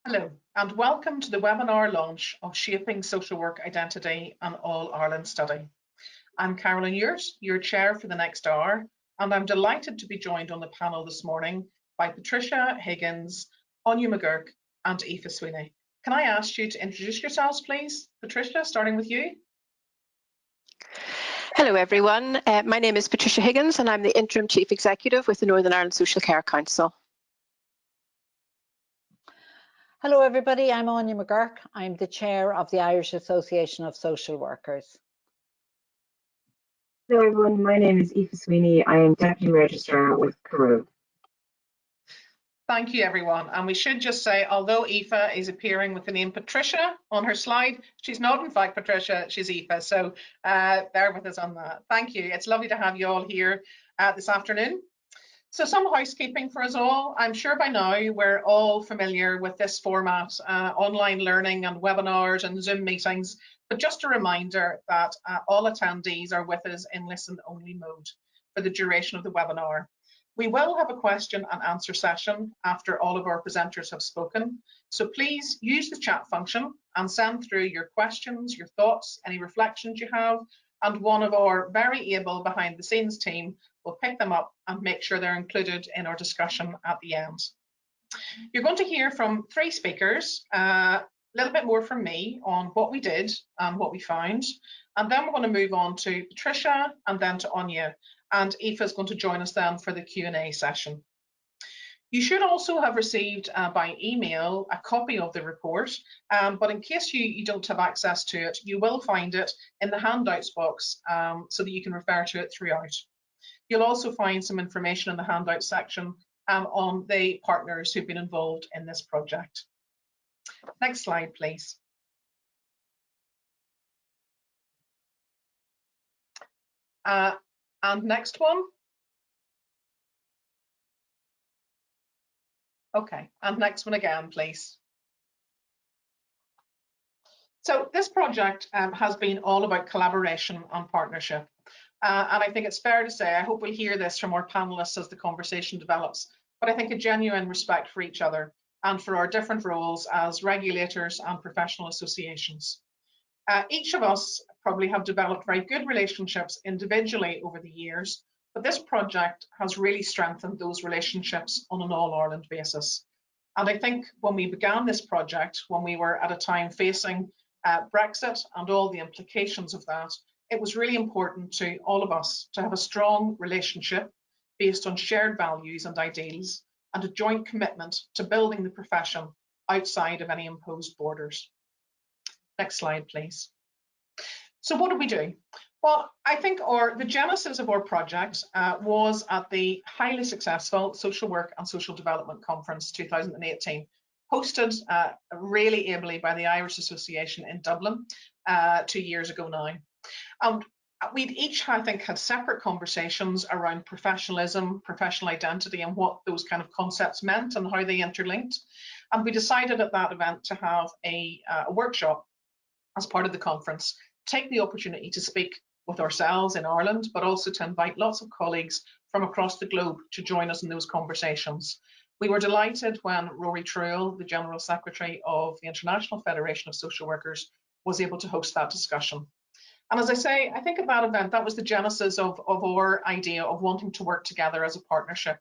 Hello, and welcome to the webinar launch of Shaping Social Work Identity and All-Ireland Study. I'm Carolyn Ewart, your chair for the next hour, and I'm delighted to be joined on the panel this morning by Patricia Higgins, Anya McGurk, and Aoife Sweeney. Can I ask you to introduce yourselves, please? Patricia, starting with you. Hello everyone, my name is Patricia Higgins and I'm the Interim Chief Executive with the Northern Ireland Social Care Council. Hello everybody, I'm Anya McGurk. I'm the Chair of the Irish Association of Social Workers. Hello everyone, my name is Aoife Sweeney. I am Deputy Registrar with Carew. Thank you everyone, and we should just say, although Aoife is appearing with the name Patricia on her slide, she's not in fact Patricia, she's Aoife, so bear with us on that. Thank you, it's lovely to have you all here this afternoon. So some housekeeping for us all. I'm sure by now we're all familiar with this format, online learning and webinars and Zoom meetings, but just a reminder that all attendees are with us in listen-only mode for the duration of the webinar. We will have a question and answer session after all of our presenters have spoken, so please use the chat function and send through your questions, your thoughts, any reflections you have, and one of our very able behind the scenes team will pick them up and make sure they're included in our discussion at the end. You're going to hear from three speakers, a little bit more from me on what we did and what we found, and then we're going to move on to Patricia and then to Anya, and Aoife is going to join us then for the Q&A session. You should also have received by email a copy of the report, but in case you don't have access to it, you will find it in the handouts box so that you can refer to it throughout. You'll also find some information in the handout section on the partners who've been involved in this project. Next slide, please. And next one. Okay, and next one again, please. So this project has been all about collaboration and partnership. And I think it's fair to say, I hope we'll hear this from our panelists as the conversation develops, but I think a genuine respect for each other and for our different roles as regulators and professional associations. Each of us probably have developed very good relationships individually over the years, but this project has really strengthened those relationships on an all-Ireland basis. And I think when we began this project, when we were at a time facing Brexit and all the implications of that, it was really important to all of us to have a strong relationship based on shared values and ideals and a joint commitment to building the profession outside of any imposed borders. Next slide, please. So what did we do? Well, I think the genesis of our project was at the highly successful Social Work and Social Development Conference 2018, hosted really ably by the Irish Association in Dublin 2 years ago now. And we'd each, I think, had separate conversations around professionalism, professional identity, and what those kind of concepts meant and how they interlinked. And we decided at that event to have a workshop as part of the conference, take the opportunity to speak with ourselves in Ireland, but also to invite lots of colleagues from across the globe to join us in those conversations. We were delighted when Rory Truell, the General Secretary of the International Federation of Social Workers, was able to host that discussion. And as I say, I think at that event, that was the genesis of our idea of wanting to work together as a partnership.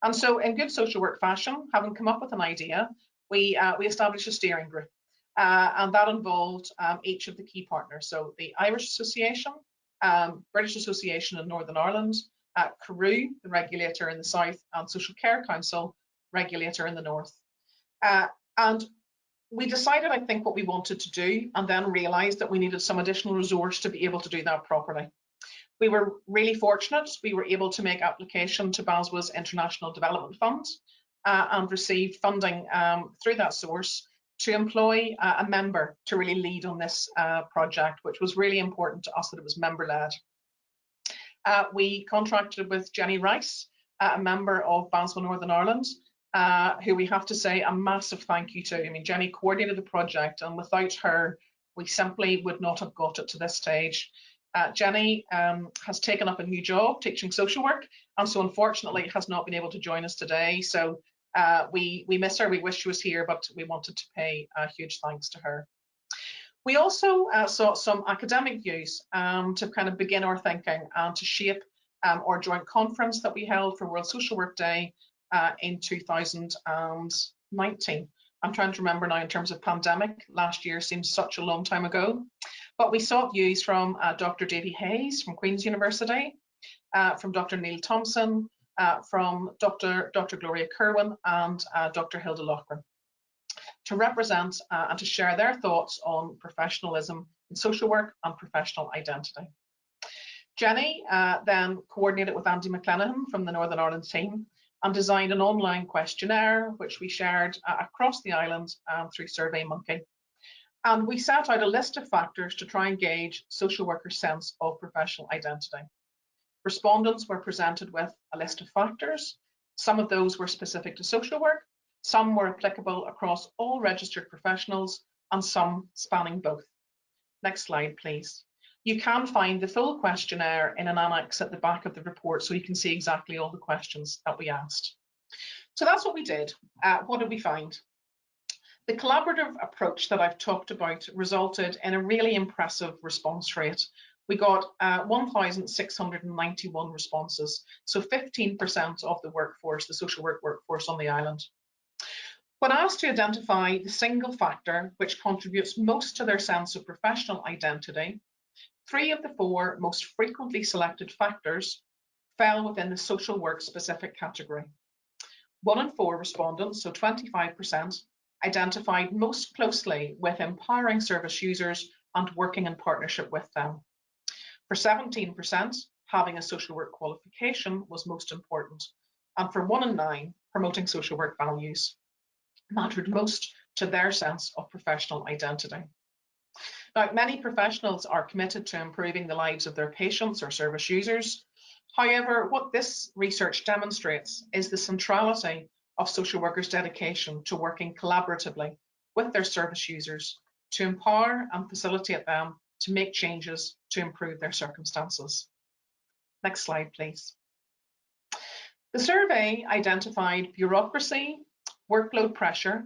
And so in good social work fashion, having come up with an idea, we established a steering group. And that involved each of the key partners. So the Irish Association, British Association in Northern Ireland, Carew, the regulator in the south, and Social Care Council, regulator in the north. And we decided, I think, what we wanted to do, and then realised that we needed some additional resource to be able to do that properly. We were really fortunate. We were able to make application to BASWA's International Development Fund and received funding through that source to employ a member to really lead on this project, which was really important to us that it was member-led. We contracted with Jenny Rice, a member of BASWA Northern Ireland, who we have to say a massive thank you to. I mean, Jenny coordinated the project, and without her, we simply would not have got it to this stage. Jenny has taken up a new job teaching social work, and so unfortunately has not been able to join us today. So We miss her, we wish she was here, but we wanted to pay a huge thanks to her. We also sought some academic views to kind of begin our thinking and to shape our joint conference that we held for World Social Work Day in 2019. I'm trying to remember now in terms of pandemic. Last year seems such a long time ago. But we sought views from Dr. Davy Hayes from Queen's University, from Dr. Neil Thompson, from Dr. Gloria Kerwin and Dr. Hilda Loughran to represent and to share their thoughts on professionalism in social work and professional identity. Jenny then coordinated with Andy McLennan from the Northern Ireland team and designed an online questionnaire which we shared across the island through SurveyMonkey. And we set out a list of factors to try and gauge social workers' sense of professional identity. Respondents were presented with a list of factors. Some of those were specific to social work, some were applicable across all registered professionals, and some spanning both. Next slide, please. You can find the full questionnaire in an annex at the back of the report so you can see exactly all the questions that we asked. So that's what we did. What did we find? The collaborative approach that I've talked about resulted in a really impressive response rate. We got 1,691 responses, so 15% of the workforce, the social work workforce on the island. When asked to identify the single factor which contributes most to their sense of professional identity, 3 of the 4 most frequently selected factors fell within the social work specific category. 1 in 4 respondents, so 25%, identified most closely with empowering service users and working in partnership with them. For 17%, having a social work qualification was most important. And for 1 in 9, promoting social work values mattered most to their sense of professional identity. Now, many professionals are committed to improving the lives of their patients or service users. However, what this research demonstrates is the centrality of social workers' dedication to working collaboratively with their service users to empower and facilitate them to make changes to improve their circumstances. Next slide, please. The survey identified bureaucracy, workload pressure,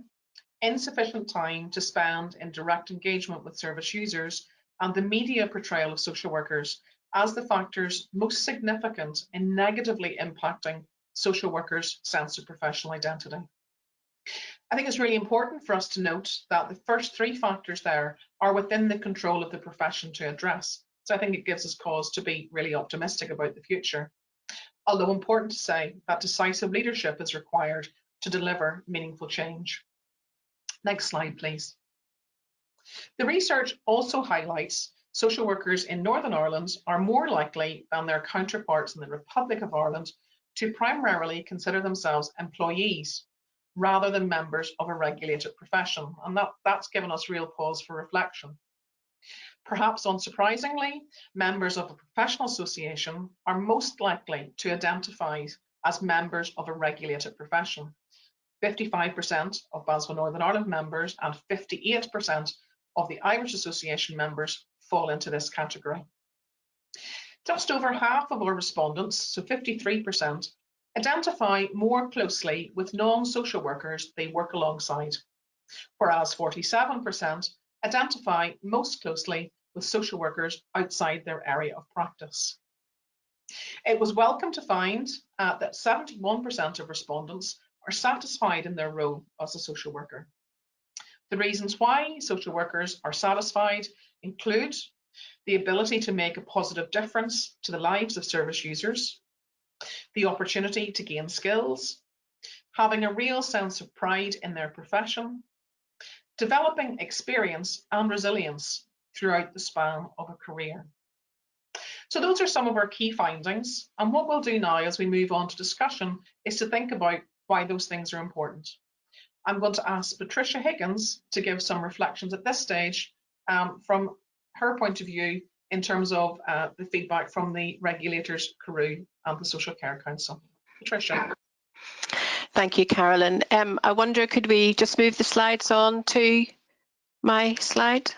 insufficient time to spend in direct engagement with service users, and the media portrayal of social workers as the factors most significant in negatively impacting social workers' sense of professional identity. I think it's really important for us to note that the first 3 factors there are within the control of the profession to address. So I think it gives us cause to be really optimistic about the future. Although important to say that decisive leadership is required to deliver meaningful change. Next slide, please. The research also highlights social workers in Northern Ireland are more likely than their counterparts in the Republic of Ireland to primarily consider themselves employees rather than members of a regulated profession. And that's given us real pause for reflection. Perhaps unsurprisingly, members of a professional association are most likely to identify as members of a regulated profession. 55% of BASVA Northern Ireland members and 58% of the Irish Association members fall into this category. Just over half of our respondents, so 53%, identify more closely with non-social workers they work alongside, whereas 47% identify most closely with social workers outside their area of practice. It was welcome to find that 71% of respondents are satisfied in their role as a social worker. The reasons why social workers are satisfied include the ability to make a positive difference to the lives of service users, the opportunity to gain skills, having a real sense of pride in their profession, developing experience and resilience throughout the span of a career. So those are some of our key findings. And what we'll do now as we move on to discussion is to think about why those things are important. I'm going to ask Patricia Higgins to give some reflections at this stage from her point of view in terms of the feedback from the regulators, Carew and the Social Care Council. Patricia. Thank you, Carolyn. I wonder, could we just move the slides on to my slide?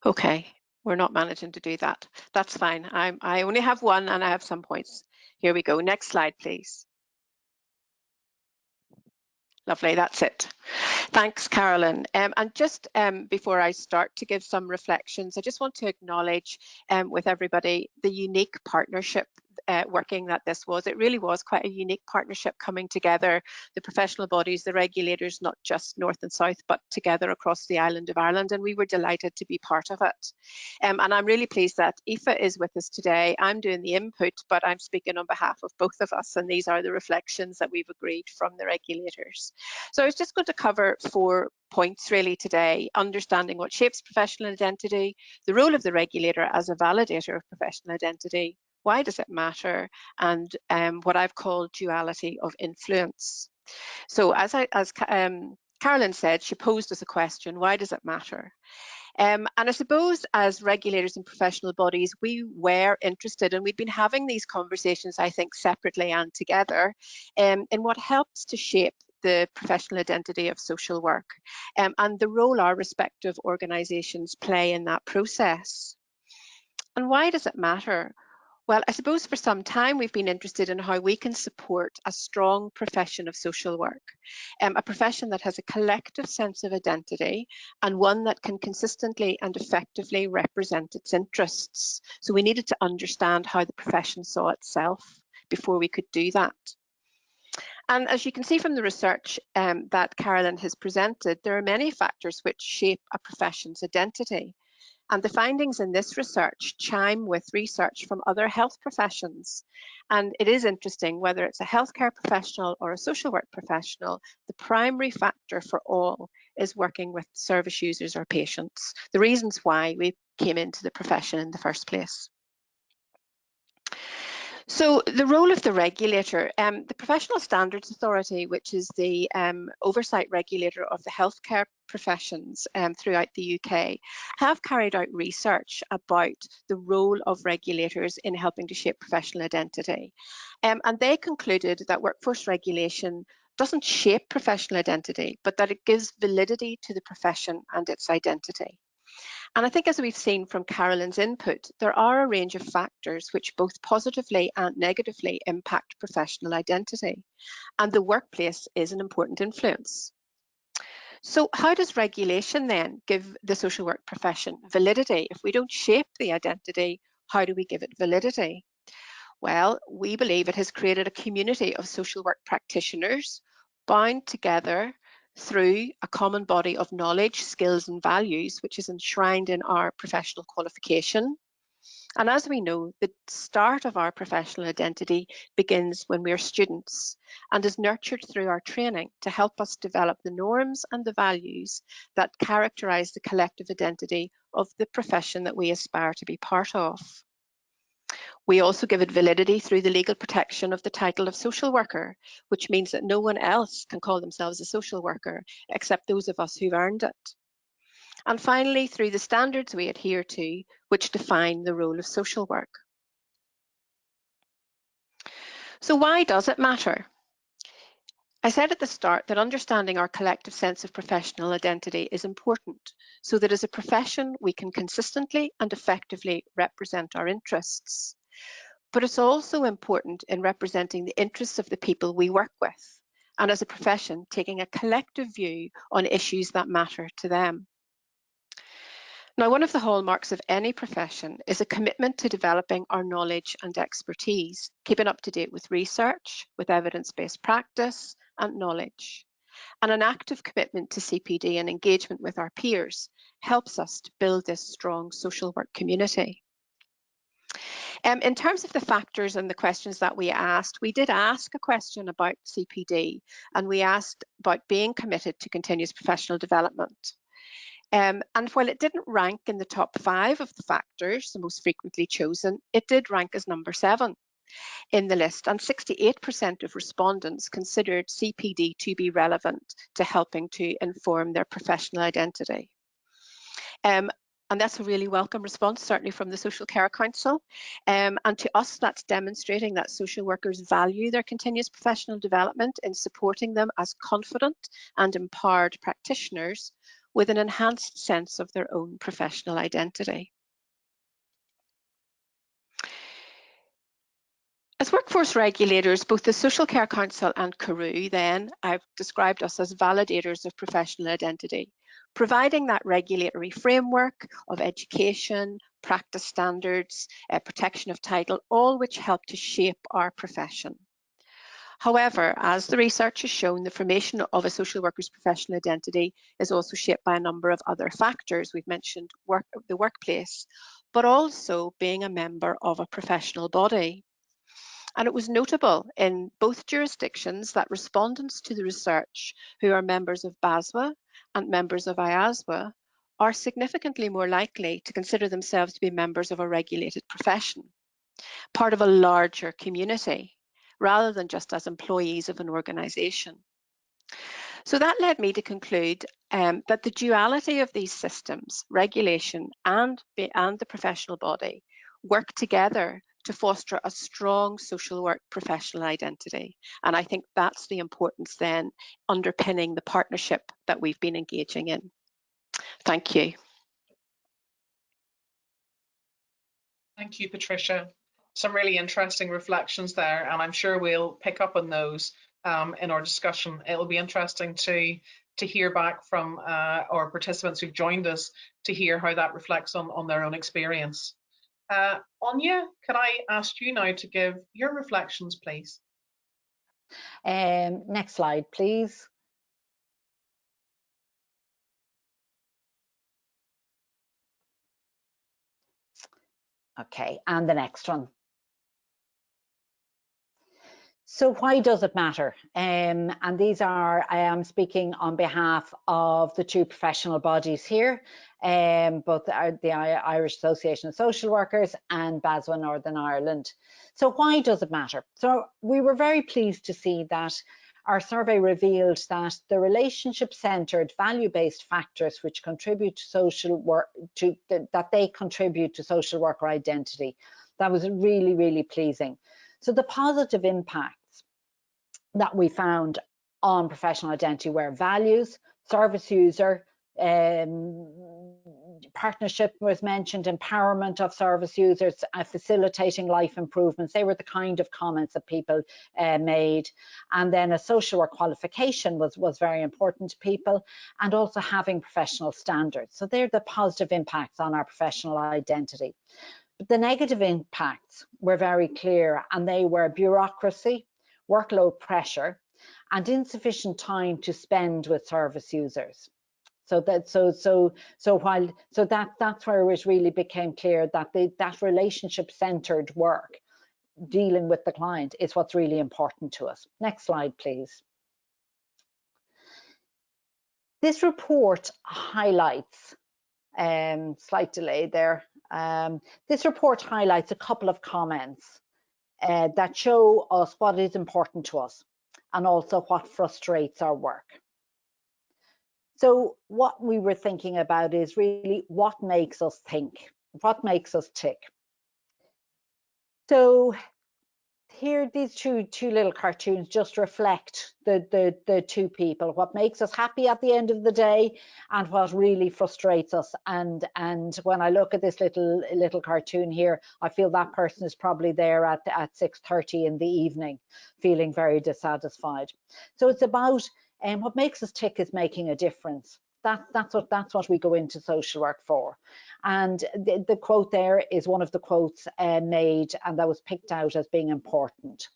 Okay, we're not managing to do that. That's fine. I only have one and I have some points. Here we go. Next slide, please. Lovely, that's it. Thanks, Carolyn. And just before I start to give some reflections, I just want to acknowledge with everybody the unique partnership working that this was. It really was quite a unique partnership coming together, the professional bodies, the regulators, not just North and South, but together across the island of Ireland, and we were delighted to be part of it. And I'm really pleased that Aoife is with us today. I'm doing the input, but I'm speaking on behalf of both of us, and these are the reflections that we've agreed from the regulators. So I was just going to cover 4 points really today: understanding what shapes professional identity, the role of the regulator as a validator of professional identity, why does it matter, and what I've called duality of influence. So as Carolyn said, she posed us a question: why does it matter? And I suppose as regulators and professional bodies, we were interested, and we've been having these conversations, I think, separately and together, in what helps to shape the professional identity of social work, and the role our respective organisations play in that process. And why does it matter? Well, I suppose for some time we've been interested in how we can support a strong profession of social work, a profession that has a collective sense of identity and one that can consistently and effectively represent its interests. So we needed to understand how the profession saw itself before we could do that. And as you can see from the research that Carolyn has presented, there are many factors which shape a profession's identity. And the findings in this research chime with research from other health professions. And it is interesting, whether it's a healthcare professional or a social work professional, the primary factor for all is working with service users or patients, the reasons why we came into the profession in the first place. So the role of the regulator, the Professional Standards Authority, which is the oversight regulator of the healthcare professions throughout the UK, have carried out research about the role of regulators in helping to shape professional identity. And they concluded that workforce regulation doesn't shape professional identity, but that it gives validity to the profession and its identity. And I think, as we've seen from Carolyn's input, there are a range of factors which both positively and negatively impact professional identity, and the workplace is an important influence. So how does regulation then give the social work profession validity? If we don't shape the identity, how do we give it validity? Well, we believe it has created a community of social work practitioners bound together through a common body of knowledge, skills and values, which is enshrined in our professional qualification. And as we know, the start of our professional identity begins when we are students and is nurtured through our training to help us develop the norms and the values that characterise the collective identity of the profession that we aspire to be part of. We also give it validity through the legal protection of the title of social worker, which means that no one else can call themselves a social worker except those of us who've earned it. And finally, through the standards we adhere to, which define the role of social work. So why does it matter? I said at the start that understanding our collective sense of professional identity is important, so that as a profession we can consistently and effectively represent our interests. But it's also important in representing the interests of the people we work with, and as a profession taking a collective view on issues that matter to them. Now, one of the hallmarks of any profession is a commitment to developing our knowledge and expertise, keeping up to date with research, with evidence-based practice and knowledge. And an active commitment to CPD and engagement with our peers helps us to build this strong social work community. In terms of the factors and the questions that we asked, we did ask a question about CPD, and we asked about being committed to continuous professional development. And while it didn't rank in the top 5 of the factors, the most frequently chosen, it did rank as number 7 in the list, and 68% of respondents considered CPD to be relevant to helping to inform their professional identity. And that's a really welcome response, certainly from the Social Care Council. And to us, that's demonstrating that social workers value their continuous professional development in supporting them as confident and empowered practitioners with an enhanced sense of their own professional identity. As workforce regulators, both the Social Care Council and CARU then have described us as validators of professional identity, providing that regulatory framework of education, practice standards, protection of title, all which help to shape our profession. However, as the research has shown, the formation of a social worker's professional identity is also shaped by a number of other factors. We've mentioned the workplace, but also being a member of a professional body. And it was notable in both jurisdictions that respondents to the research who are members of BASWA and members of IASWA are significantly more likely to consider themselves to be members of a regulated profession, part of a larger community, rather than just as employees of an organisation. So that led me to conclude that the duality of these systems, regulation and the professional body, work together to foster a strong social work professional identity. And I think that's the importance then underpinning the partnership that we've been engaging in. Thank you. Thank you, Patricia. Some really interesting reflections there, and I'm sure we'll pick up on those in our discussion. It'll be interesting to hear back from our participants who've joined us to hear how that reflects on their own experience. Anya, can I ask you now to give your reflections, please? Next slide, please. Okay, and the next one. So why does it matter? And these are, I am speaking on behalf of the two professional bodies here, both the Irish Association of Social Workers and BASWA Northern Ireland. So why does it matter? So we were very pleased to see that our survey revealed that the relationship-centred, value-based factors which contribute to social work, that they contribute to social worker identity. That was really, really pleasing. So the positive impacts that we found on professional identity were values, service user, partnership was mentioned, empowerment of service users, facilitating life improvements. They were the kind of comments that people made. And then a social work qualification was very important to people, and also having professional standards. So they're the positive impacts on our professional identity. But the negative impacts were very clear, and they were bureaucracy, workload pressure, and insufficient time to spend with service users. So that's where it really became clear that that relationship-centered work, dealing with the client, is what's really important to us. Next slide, please. This report highlights, slight delay there. This report highlights a couple of comments that show us what is important to us and also what frustrates our work. So what we were thinking about is really what makes us think, what makes us tick. So here, these two little cartoons just reflect the two people, what makes us happy at the end of the day and what really frustrates us. And when I look at this little cartoon here, I feel that person is probably there at 6:30 in the evening, feeling very dissatisfied. So it's about what makes us tick is making a difference. That's what we go into social work for. And the quote there is one of the quotes made, and that was picked out as being important.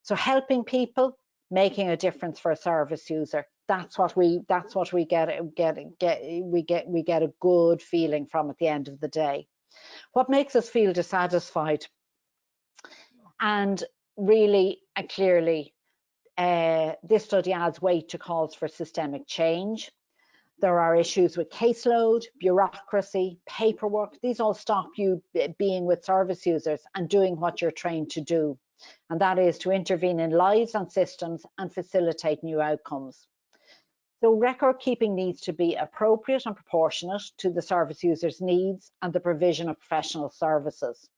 So helping people, making a difference for a service user. That's what we get a good feeling from at the end of the day. What makes us feel dissatisfied? And really and clearly, this study adds weight to calls for systemic change. There are issues with caseload, bureaucracy, paperwork. These all stop you being with service users and doing what you're trained to do. And that is to intervene in lives and systems and facilitate new outcomes. So record keeping needs to be appropriate and proportionate to the service user's needs and the provision of professional services.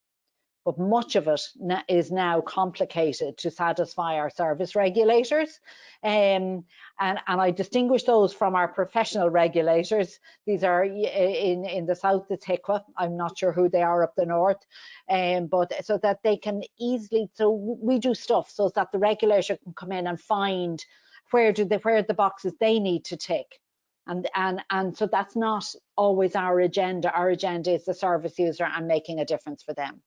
but much of it is now complicated to satisfy our service regulators. And I distinguish those from our professional regulators. These are in the south, it's HICWA. I'm not sure who they are up the north, but so that they can easily, so we do stuff so that the regulator can come in and find where the boxes they need to tick. And so that's not always our agenda. Our agenda is the service user and making a difference for them.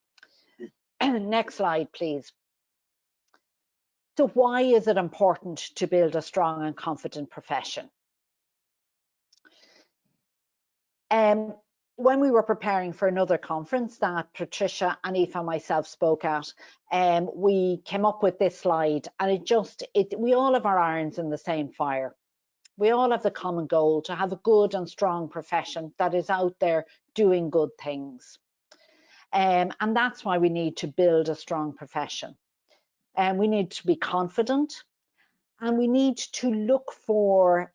Next slide, please. So why is it important to build a strong and confident profession? When we were preparing for another conference that Patricia and Aoife and myself spoke at, we came up with this slide, and we all have our irons in the same fire. We all have the common goal to have a good and strong profession that is out there doing good things. And that's why we need to build a strong profession. And we need to be confident, and we need to look for,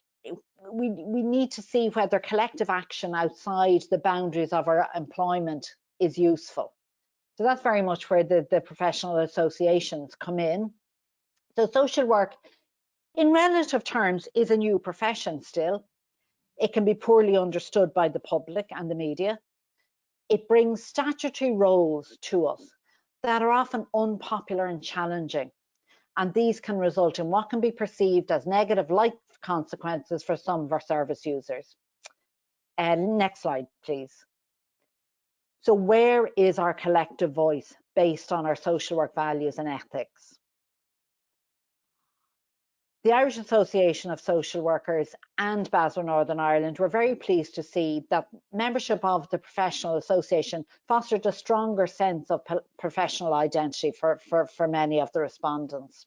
we need to see whether collective action outside the boundaries of our employment is useful. So that's very much where the professional associations come in. So social work, in relative terms, is a new profession still. It can be poorly understood by the public and the media. It brings statutory roles to us that are often unpopular and challenging, and these can result in what can be perceived as negative life consequences for some of our service users. Next slide, please. So where is our collective voice based on our social work values and ethics? The Irish Association of Social Workers and BASW Northern Ireland were very pleased to see that membership of the professional association fostered a stronger sense of professional identity for many of the respondents.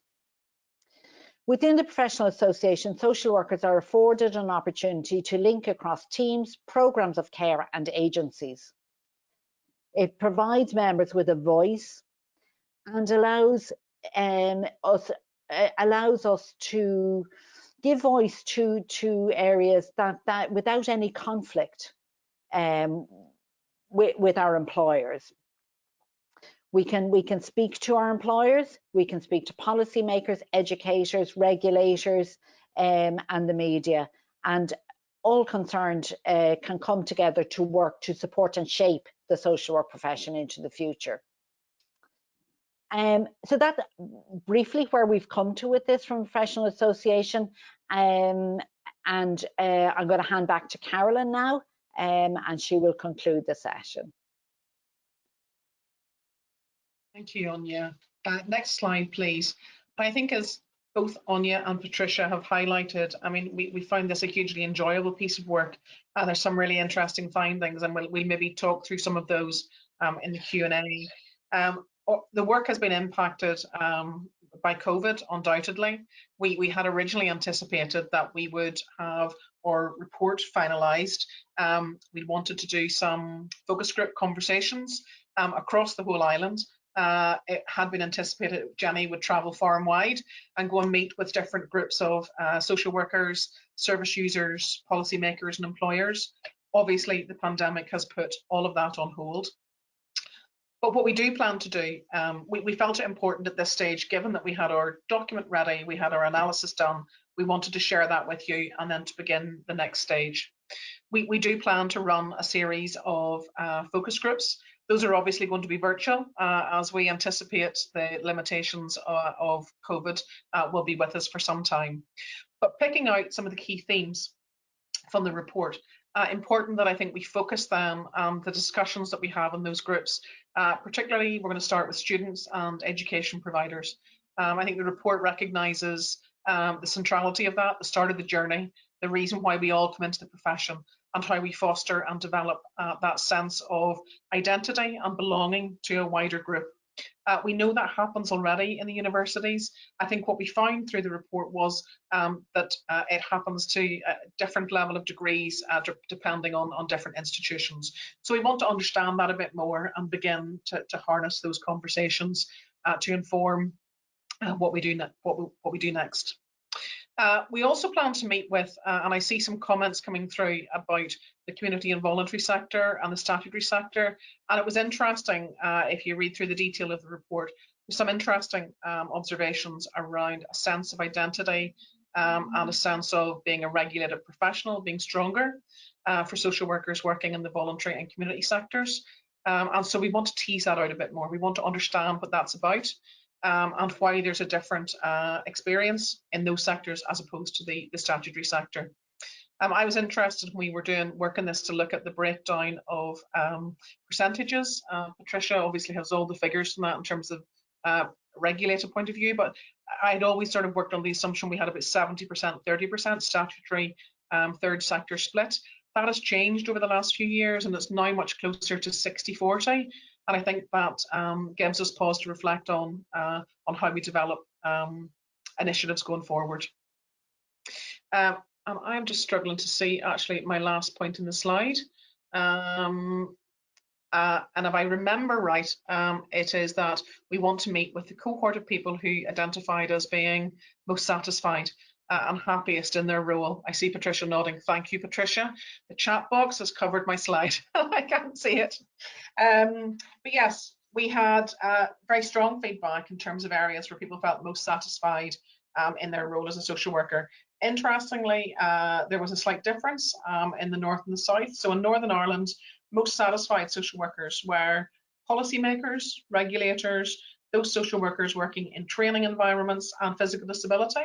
Within the professional association, social workers are afforded an opportunity to link across teams, programmes of care and agencies. It provides members with a voice and allows us to give voice to areas that without any conflict with our employers. We can speak to our employers, we can speak to policymakers, educators, regulators, and the media, and all concerned can come together to work to support and shape the social work profession into the future. So that briefly where we've come to with this from Professional Association, and I'm going to hand back to Carolyn now, and she will conclude the session. Thank you, Anya. Next slide, please. I think as both Anya and Patricia have highlighted, I mean, we found this a hugely enjoyable piece of work, and there's some really interesting findings, and we'll maybe talk through some of those in the Q&A. The work has been impacted by COVID, undoubtedly. We had originally anticipated that we would have our report finalised. We wanted to do some focus group conversations across the whole island. It had been anticipated Jenny would travel far and wide and go and meet with different groups of social workers, service users, policymakers and employers. Obviously, the pandemic has put all of that on hold. But what we do plan to do, we felt it important at this stage, given that we had our document ready, we had our analysis done, we wanted to share that with you and then to begin the next stage. We do plan to run a series of focus groups. Those are obviously going to be virtual as we anticipate the limitations of COVID will be with us for some time. But picking out some of the key themes from the report, important that I think we focus then on the discussions that we have in those groups. Particularly, we're going to start with students and education providers. I think the report recognises the centrality of that, the start of the journey, the reason why we all come into the profession, and how we foster and develop that sense of identity and belonging to a wider group. We know that happens already in the universities. I think what we found through the report was that it happens to a different level of degrees depending on different institutions. So we want to understand that a bit more and begin to harness those conversations to inform what we do next. We also plan to meet with, and I see some comments coming through about the community and voluntary sector and the statutory sector. And it was interesting, if you read through the detail of the report, there's some interesting observations around a sense of identity and a sense of being a regulated professional, being stronger for social workers working in the voluntary and community sectors. And so we want to tease that out a bit more. We want to understand what that's about. And why there's a different experience in those sectors as opposed to the statutory sector. I was interested when we were doing work on this to look at the breakdown of percentages. Patricia obviously has all the figures from that in terms of regulated point of view, but I'd always sort of worked on the assumption we had about 70%, 30% statutory third sector split. That has changed over the last few years, and it's now much closer to 60-40. And I think that gives us pause to reflect on how we develop initiatives going forward. And I'm just struggling to see actually my last point in the slide. And if I remember right, it is that we want to meet with the cohort of people who identified as being most satisfied and happiest in their role. I see Patricia nodding. Thank you, Patricia. The chat box has covered my slide. I can't see it. But yes, we had very strong feedback in terms of areas where people felt most satisfied in their role as a social worker. Interestingly, there was a slight difference in the north and the south. So in Northern Ireland, most satisfied social workers were policymakers, regulators, those social workers working in training environments and physical disability.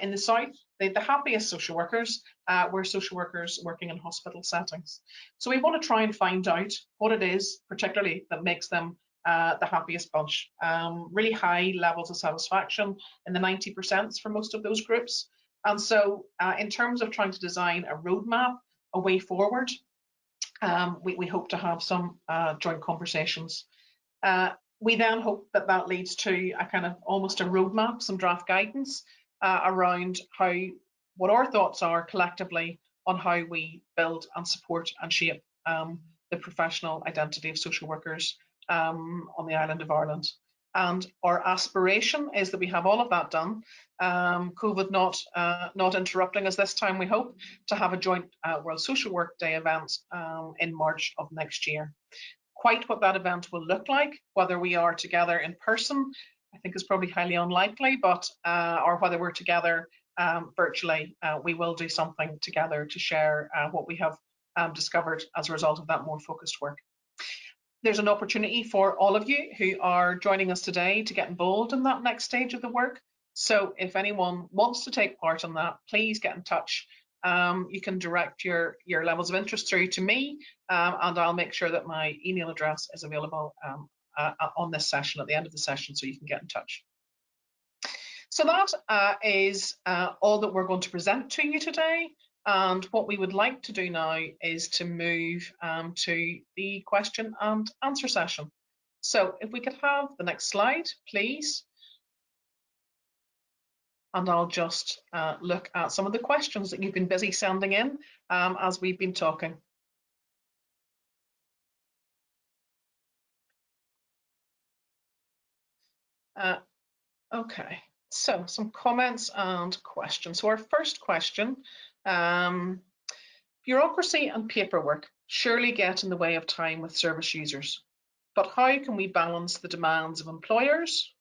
In the south, the happiest social workers were social workers working in hospital settings. So we want to try and find out what it is particularly that makes them the happiest bunch. Really high levels of satisfaction in the 90% for most of those groups. And so in terms of trying to design a roadmap, a way forward, we hope to have some joint conversations. We then hope that that leads to a kind of almost a roadmap, some draft guidance around what our thoughts are collectively on how we build and support and shape the professional identity of social workers on the island of Ireland. And our aspiration is that we have all of that done, COVID not interrupting us this time, we hope, to have a joint World Social Work Day event in March of next year. Quite what that event will look like, whether we are together in person, I think is probably highly unlikely, but or whether we're together virtually, we will do something together to share what we have discovered as a result of that more focused work. There's an opportunity for all of you who are joining us today to get involved in that next stage of the work. So if anyone wants to take part in that, please get in touch. You can direct your levels of interest through to me, and I'll make sure that my email address is available on this session, at the end of the session, so you can get in touch. So that is all that we're going to present to you today. And what we would like to do now is to move to the question and answer session. So if we could have the next slide, please. And I'll just look at some of the questions that you've been busy sending in as we've been talking. Okay, so some comments and questions. So our first question, bureaucracy and paperwork surely get in the way of time with service users, but how can we balance the demands of employers,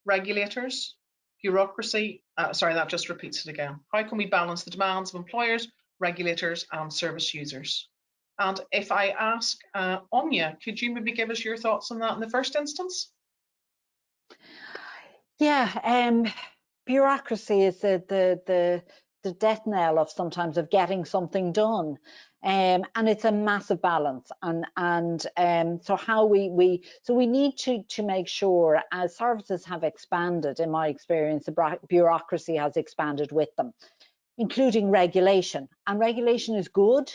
regulators, bureaucracy, sorry, that just repeats it again. How can we balance the demands of employers, regulators and service users? And if I ask Anya, could you maybe give us your thoughts on that in the first instance? Yeah, bureaucracy is the death knell of sometimes of getting something done, and it's a massive balance. And so how we need to make sure, as services have expanded, in my experience, the bureaucracy has expanded with them, including regulation. And regulation is good,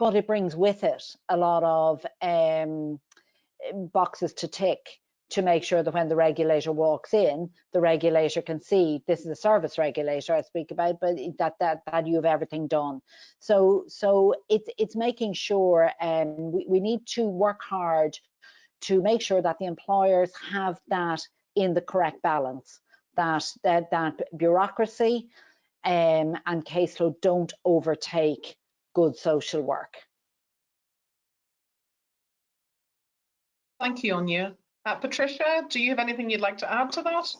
but it brings with it a lot of boxes to tick, to make sure that when the regulator walks in, the regulator can see this is a service regulator I speak about, but that you have everything done. So it's making sure we need to work hard to make sure that the employers have that in the correct balance, that bureaucracy and caseload don't overtake good social work. Thank you, Anya. Patricia, do you have anything you'd like to add to that?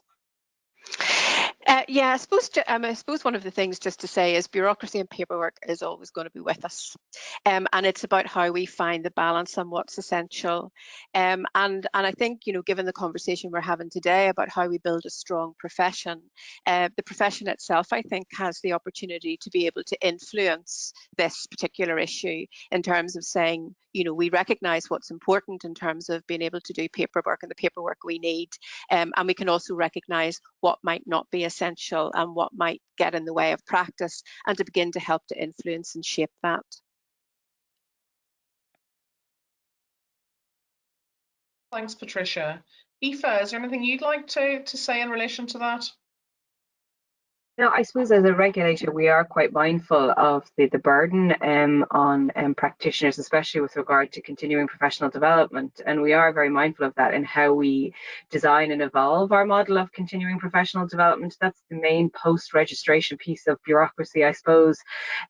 Yeah, I suppose one of the things just to say is bureaucracy and paperwork is always going to be with us, and it's about how we find the balance on what's essential. And I think, you know, given the conversation we're having today about how we build a strong profession, the profession itself, I think, has the opportunity to be able to influence this particular issue in terms of saying, you know, we recognise what's important in terms of being able to do paperwork and the paperwork we need, and we can also recognise what might not be essential and what might get in the way of practice, and to begin to help to influence and shape that. Thanks, Patricia. Aoife, is there anything you'd like to say in relation to that? No, I suppose as a regulator, we are quite mindful of the burden on practitioners, especially with regard to continuing professional development. And we are very mindful of that in how we design and evolve our model of continuing professional development. That's the main post-registration piece of bureaucracy, I suppose,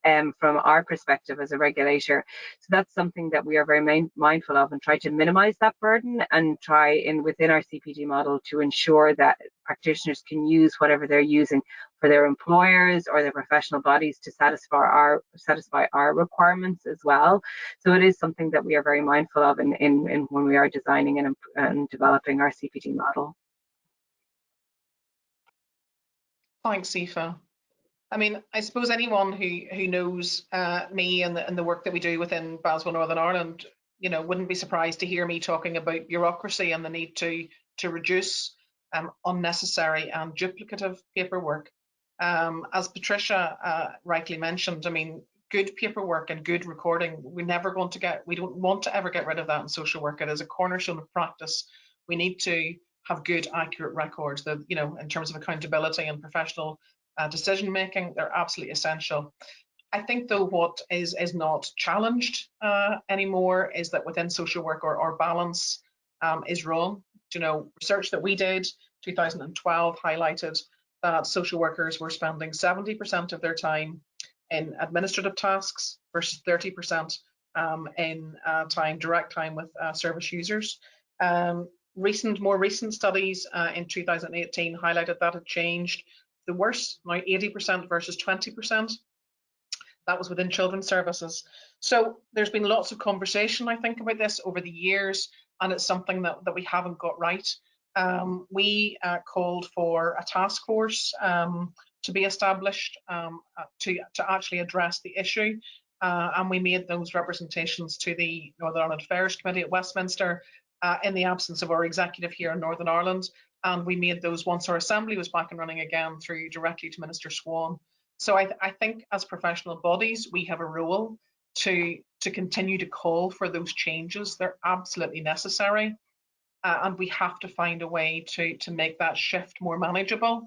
from our perspective as a regulator. So that's something that we are very mindful of and try to minimize that burden and try within our CPD model to ensure that practitioners can use whatever they're using for their employers or their professional bodies to satisfy our requirements as well. So it is something that we are very mindful of in when we are designing and developing our CPD model. Thanks, Aoife. I mean, I suppose anyone who knows me and the work that we do within Basel Northern Ireland, you know, wouldn't be surprised to hear me talking about bureaucracy and the need to reduce unnecessary and duplicative paperwork. As Patricia rightly mentioned, I mean, good paperwork and good recording, we don't want to ever get rid of that in social work. It is a cornerstone of practice. We need to have good, accurate records that, you know, in terms of accountability and professional decision making, they're absolutely essential. I think, though, what is not challenged anymore is that within social work, our balance is wrong. You know, research that we did, 2012, highlighted that social workers were spending 70% of their time in administrative tasks versus 30% in direct time with service users. More recent studies in 2018 highlighted that had changed. The worse, now 80% versus 20%. That was within children's services. So there's been lots of conversation, I think, about this over the years, and it's something that we haven't got right. We called for a task force to be established to actually address the issue, and we made those representations to the Northern Ireland Affairs Committee at Westminster in the absence of our executive here in Northern Ireland, and we made those once our assembly was back and running again through directly to Minister Swan. So I think as professional bodies, we have a role to continue to call for those changes. They're absolutely necessary. And we have to find a way to make that shift more manageable.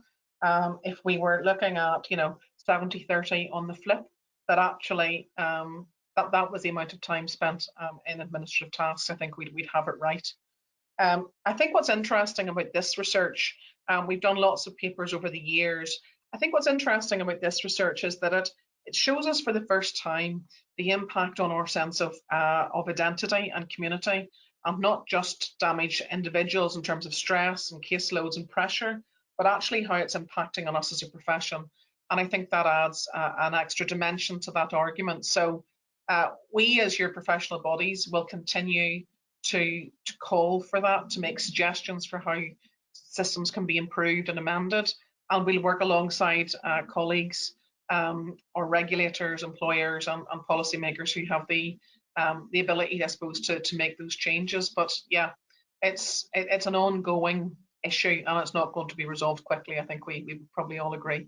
If we were looking at, you know, 70-30 on the flip, that actually that was the amount of time spent in administrative tasks, I think we'd have it right. I think what's interesting about this research, we've done lots of papers over the years. I think what's interesting about this research is that it shows us for the first time the impact on our sense of identity and community, and not just damage individuals in terms of stress and caseloads and pressure, but actually how it's impacting on us as a profession. And I think that adds an extra dimension to that argument. So we as your professional bodies will continue to call for that, to make suggestions for how systems can be improved and amended. And we'll work alongside colleagues or regulators, employers and policymakers who have the ability, I suppose, to make those changes. But yeah, it's an ongoing issue and it's not going to be resolved quickly. I think we probably all agree.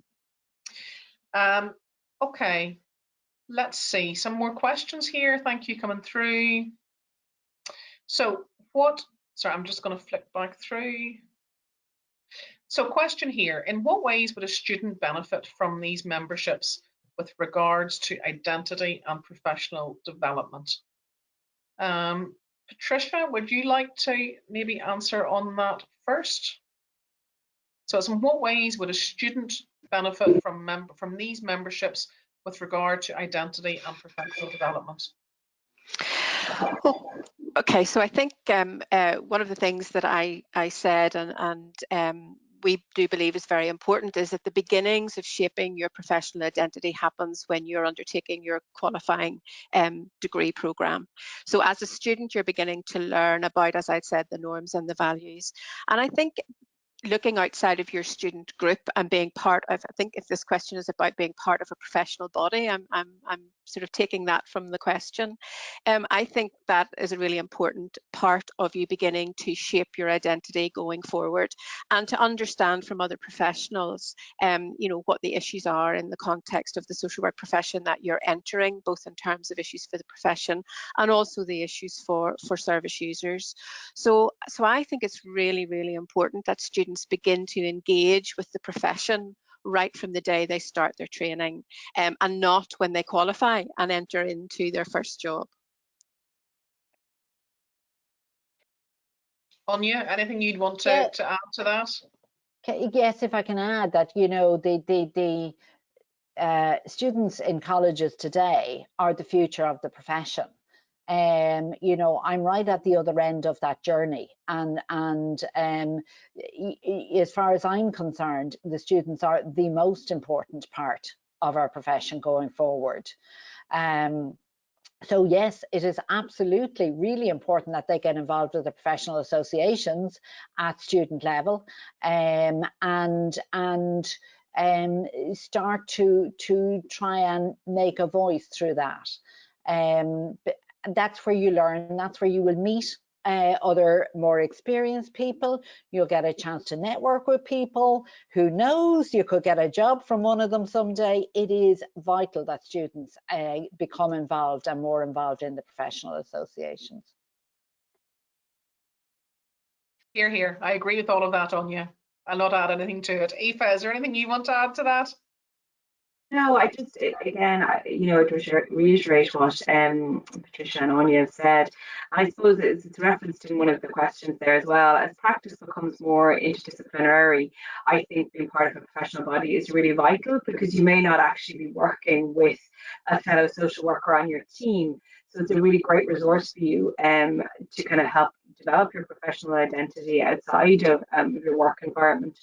Okay, let's see, some more questions here. Thank you coming through. So sorry, I'm just going to flick back through. So question here, in what ways would a student benefit from these memberships with regards to identity and professional development? Patricia, would you like to maybe answer on that first? So it's in what ways would a student benefit from these memberships with regard to identity and professional development? Oh, okay, so I think one of the things that I said and we do believe is very important is that the beginnings of shaping your professional identity happens when you're undertaking your qualifying degree programme. So as a student, you're beginning to learn about, as I said, the norms and the values. And I think looking outside of your student group and being part of, I think if this question is about being part of a professional body, I'm sort of taking that from the question. I think that is a really important part of you beginning to shape your identity going forward and to understand from other professionals, you know, what the issues are in the context of the social work profession that you're entering, both in terms of issues for the profession and also the issues for service users. So I think it's really, really important that students begin to engage with the profession right from the day they start their training, and not when they qualify and enter into their first job. Anya, anything you'd want to add to that? Yes, if I can add that, you know, the students in colleges today are the future of the profession. You know, I'm right at the other end of that journey, and as far as I'm concerned, the students are the most important part of our profession going forward. So yes, it is absolutely really important that they get involved with the professional associations at student level, and start to try and make a voice through that. That's where you learn, that's where you will meet other more experienced people. You'll get a chance to network with people. Who knows, you could get a job from one of them someday. It is vital that students become involved and more involved in the professional associations. Hear, hear. I agree with all of that, Anya. I'll not add anything to it. Aoife, is there anything you want to add to that? No, I just, again, you know, to reiterate what Patricia and Anya have said, I suppose it's referenced in one of the questions there as well. As practice becomes more interdisciplinary, I think being part of a professional body is really vital, because you may not actually be working with a fellow social worker on your team. So it's a really great resource for you to kind of help develop your professional identity outside of your work environment.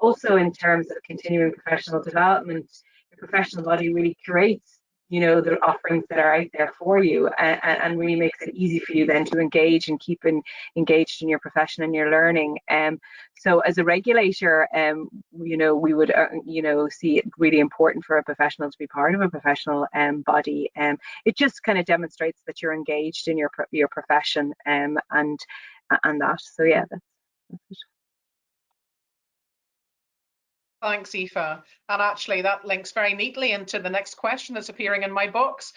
Also, in terms of continuing professional development, your professional body really curates, you know, the offerings that are out there for you, and really makes it easy for you then to engage and keep engaged in your profession and your learning. So as a regulator, you know, we would, you know, see it really important for a professional to be part of a professional body. It just kind of demonstrates that you're engaged in your profession, and that. So yeah, that's it. Thanks, Aoife. And actually, that links very neatly into the next question that's appearing in my box,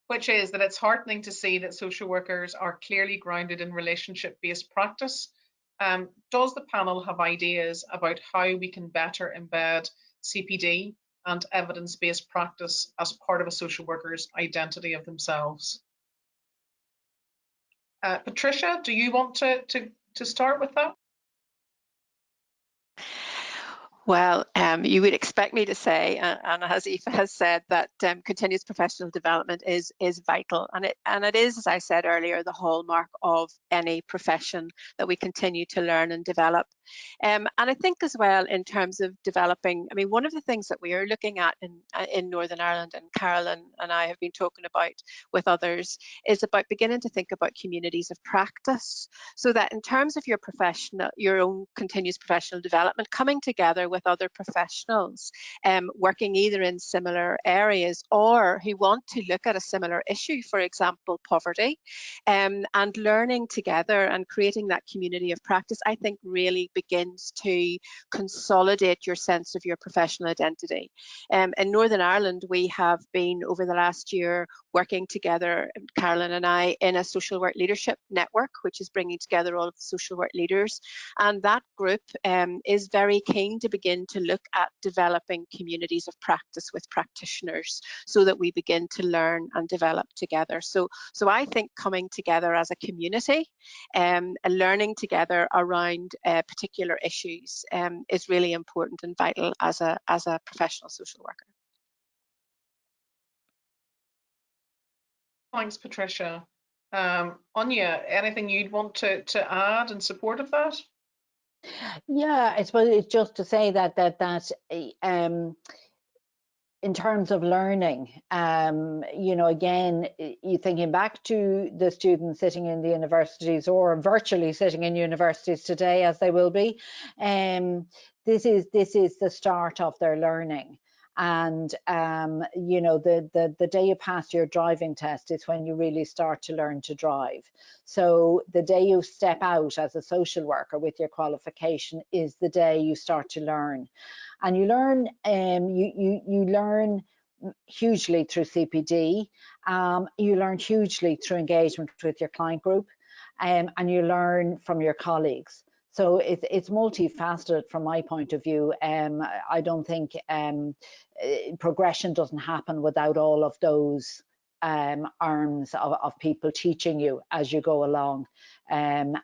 which is that it's heartening to see that social workers are clearly grounded in relationship-based practice. Does the panel have ideas about how we can better embed CPD and evidence-based practice as part of a social worker's identity of themselves? Patricia, do you want to start with that? Well, you would expect me to say, and as Aoife has said, that continuous professional development is vital, and it is, as I said earlier, the hallmark of any profession, that we continue to learn and develop. And I think as well, in terms of developing, I mean, one of the things that we are looking at in Northern Ireland, and Carolyn and I have been talking about with others, is about beginning to think about communities of practice, so that in terms of your own continuous professional development, coming together with other professionals working either in similar areas or who want to look at a similar issue, for example, poverty, and learning together and creating that community of practice, I think really begins to consolidate your sense of your professional identity. In Northern Ireland, we have been over the last year working together, Carolyn and I, in a social work leadership network, which is bringing together all of the social work leaders. And that group is very keen to begin to look at developing communities of practice with practitioners, so that we begin to learn and develop together. So I think coming together as a community and learning together around particular particular issues is really important and vital as a professional social worker. Thanks, Patricia. Anya, anything you'd want to add in support of that? Yeah, I suppose it's just to say that in terms of learning, you know, again, you thinking back to the students sitting in the universities or virtually sitting in universities today, as they will be, this is the start of their learning. And you know, the day you pass your driving test is when you really start to learn to drive. So the day you step out as a social worker with your qualification is the day you start to learn. And you learn, you learn hugely through CPD. You learn hugely through engagement with your client group, and you learn from your colleagues. So it's multifaceted from my point of view. I don't think progression doesn't happen without all of those arms of people teaching you as you go along. And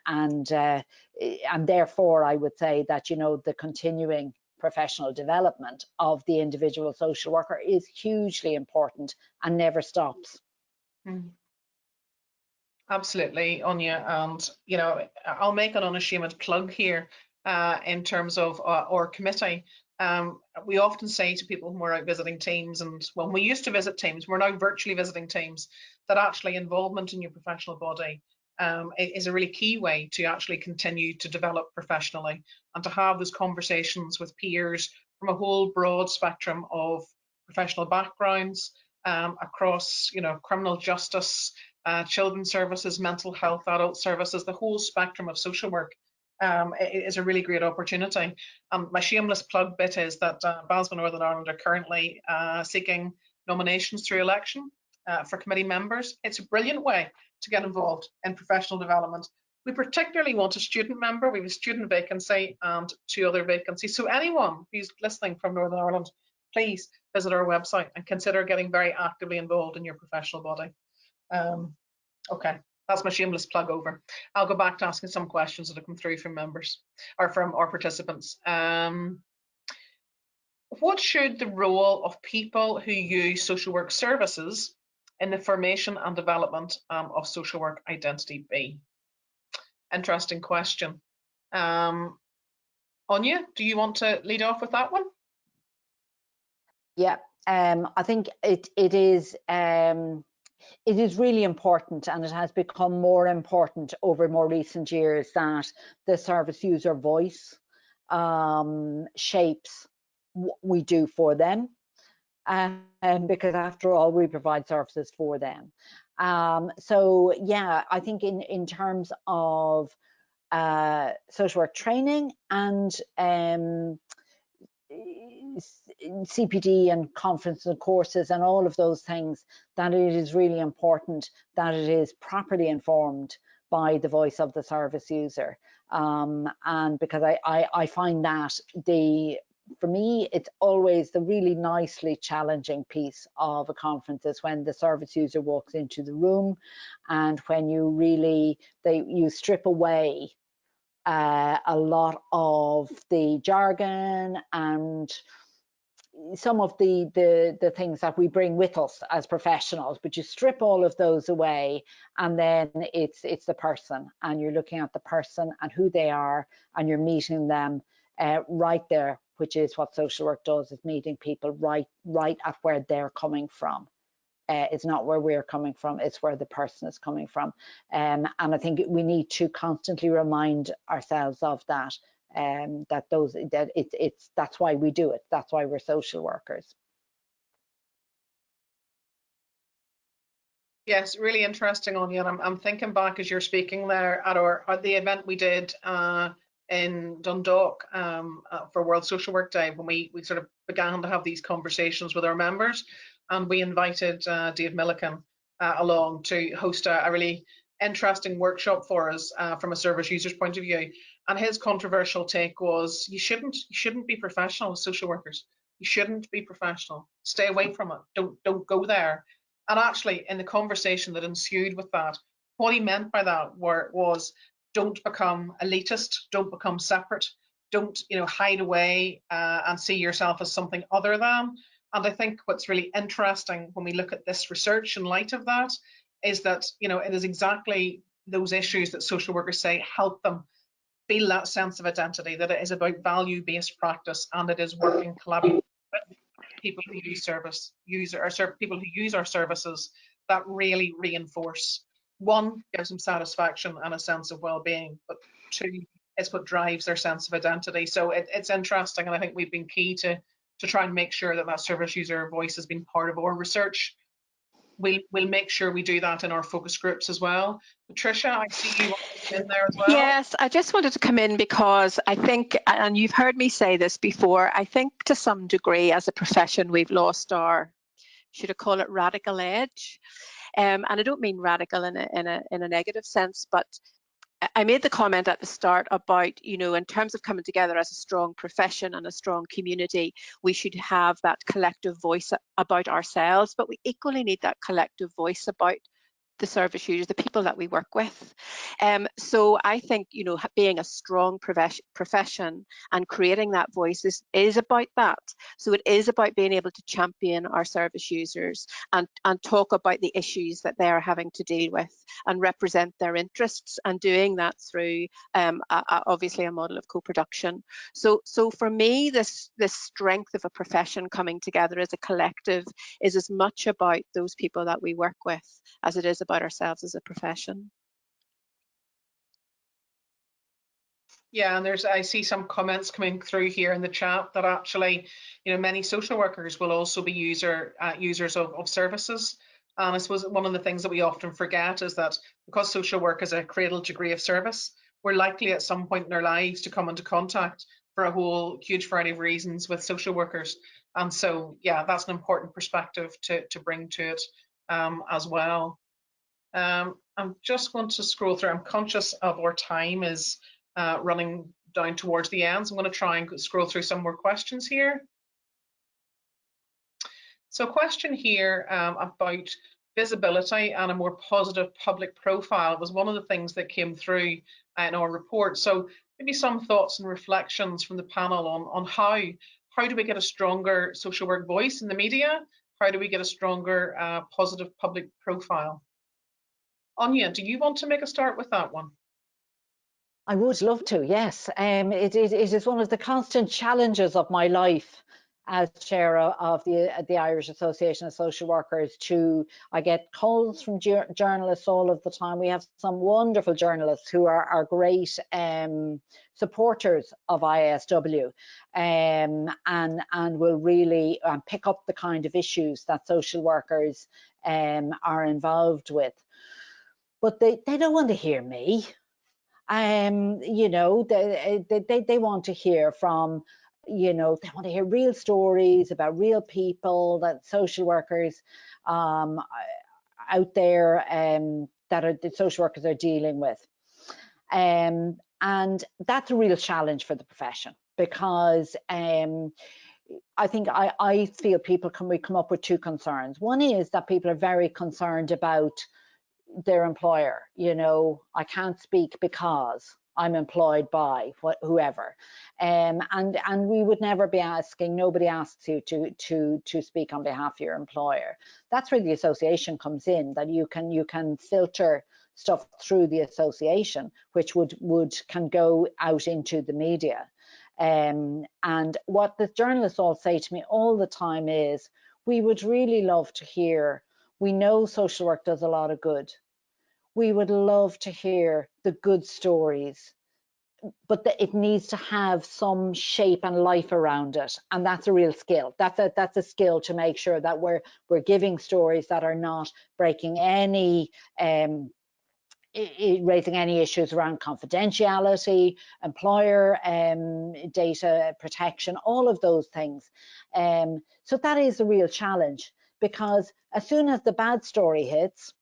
therefore, I would say that, you know, the continuing professional development of the individual social worker is hugely important and never stops. Absolutely, Anya, and you know, I'll make an unashamed plug here in terms of our committee. We often say to people when we're out visiting teams, and when we used to visit teams, we're now virtually visiting teams, that actually involvement in your professional body is a really key way to actually continue to develop professionally and to have those conversations with peers from a whole broad spectrum of professional backgrounds across, you know, criminal justice, children's services, mental health, adult services, the whole spectrum of social work is a really great opportunity. My shameless plug bit is that BASMA Northern Ireland are currently seeking nominations through election for committee members. It's a brilliant way to get involved in professional development. We particularly want a student member. We have a student vacancy and 2 other vacancies. So anyone who's listening from Northern Ireland, please visit our website and consider getting very actively involved in your professional body. Okay, that's my shameless plug over. I'll go back to asking some questions that have come through from members or from our participants. What should the role of people who use social work services in the formation and development of social work identity be? Interesting question. Anya, do you want to lead off with that one? Yeah, I think it is really important, and it has become more important over more recent years, that the service user voice shapes what we do for them, because after all, we provide services for them. So yeah, I think in terms of social work training and CPD and conferences and courses and all of those things, that it is really important that it is properly informed by the voice of the service user. And because I find that for me, it's always the really nicely challenging piece of a conference is when the service user walks into the room, and when you strip away a lot of the jargon and some of the things that we bring with us as professionals, but you strip all of those away, and then it's the person, and you're looking at the person and who they are, and you're meeting them right there, which is what social work does, is meeting people right at where they're coming from. It's not where we're coming from, it's where the person is coming from. And I think we need to constantly remind ourselves of that, that's why we do it. That's why we're social workers. Yes, really interesting, Anya. And I'm thinking back as you're speaking there at the event we did in Dundalk for World Social Work Day, when we sort of began to have these conversations with our members, and we invited Dave Milliken along to host a really interesting workshop for us from a service user's point of view. And his controversial take was, you shouldn't be professional as social workers. You shouldn't be professional. Stay away from it. Don't go there. And actually, in the conversation that ensued with that, what he meant by that was don't become elitist, don't become separate, don't hide away and see yourself as something other than. And I think what's really interesting when we look at this research in light of that is that it is exactly those issues that social workers say help them feel that sense of identity, that it is about value-based practice and it is working collaboratively with people who people who use our services that really reinforce. One, gives them satisfaction and a sense of well-being, but two, it's what drives their sense of identity. So it's interesting, and I think we've been key to try and make sure that that service user voice has been part of our research. We'll make sure we do that in our focus groups as well. Patricia, I see you in there as well. Yes, I just wanted to come in because I think, and you've heard me say this before, I think to some degree as a profession we've lost our, should I call it, radical edge? And I don't mean radical in a negative sense, but I made the comment at the start about, in terms of coming together as a strong profession and a strong community, we should have that collective voice about ourselves, but we equally need that collective voice about the service users, the people that we work with. So I think, being a strong profession and creating that voice is about that. So it is about being able to champion our service users and talk about the issues that they are having to deal with and represent their interests, and doing that through obviously a model of co-production. So for me, this strength of a profession coming together as a collective is as much about those people that we work with as it is about ourselves as a profession. Yeah, and I see some comments coming through here in the chat that actually, many social workers will also be users of services. And I suppose one of the things that we often forget is that because social work is a cradle degree of service, we're likely at some point in our lives to come into contact for a whole huge variety of reasons with social workers. And so, yeah, that's an important perspective to bring to it as well. I'm just going to scroll through. I'm conscious of our time is running down towards the end, so I'm going to try and scroll through some more questions here. So a question here about visibility and a more positive public profile was one of the things that came through in our report. So maybe some thoughts and reflections from the panel on how do we get a stronger social work voice in the media? How do we get a stronger positive public profile? Anya, do you want to make a start with that one? I would love to, yes. It is one of the constant challenges of my life as chair of the Irish Association of Social Workers. I get calls from journalists all of the time. We have some wonderful journalists who are great supporters of ISW and will really pick up the kind of issues that social workers are involved with. But they don't want to hear me. They want to hear from, they want to hear real stories about real people, that social workers out there that the social workers are dealing with. And that's a real challenge for the profession, because I think I feel we come up with two concerns. One is that people are very concerned about their employer. I can't speak because I'm employed by whoever, and we would never be asking. Nobody asks you to speak on behalf of your employer. That's where the association comes in. That you can filter stuff through the association, which can go out into the media. And what the journalists all say to me all the time is, we would really love to hear. We know social work does a lot of good. We would love to hear the good stories, but it needs to have some shape and life around it. And that's a real skill. That's a skill to make sure that we're giving stories that are not breaking any, raising any issues around confidentiality, employer data protection, all of those things. So that is a real challenge, because as soon as the bad story hits,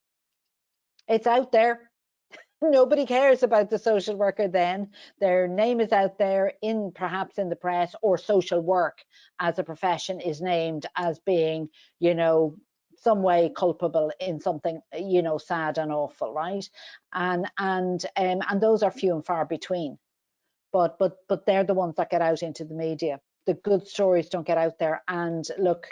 it's out there. Nobody cares about the social worker then. Their name is out there perhaps in the press, or social work as a profession is named as being, some way culpable in something, you know, sad and awful, right? And those are few and far between. But they're the ones that get out into the media. The good stories don't get out there. And look,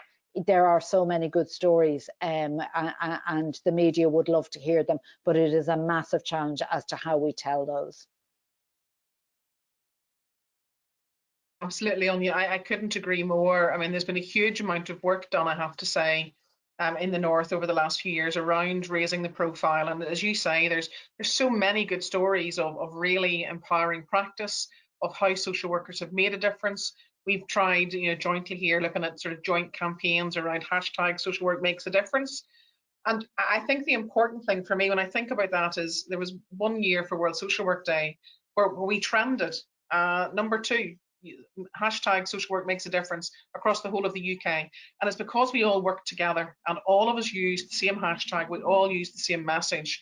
there are so many good stories, and the media would love to hear them, but it is a massive challenge as to how we tell those. Absolutely, Anya. I couldn't agree more. I mean, there's been a huge amount of work done, I have to say, in the North over the last few years around raising the profile. And as you say, there's so many good stories of really empowering practice, of how social workers have made a difference. We've tried, you know, jointly here, looking at sort of joint campaigns around hashtag social work makes a difference. And I think the important thing for me when I think about that is there was one year for World Social Work Day where we trended #2. Hashtag social work makes a difference across the whole of the UK. And it's because we all work together and all of us use the same hashtag, we all use the same message.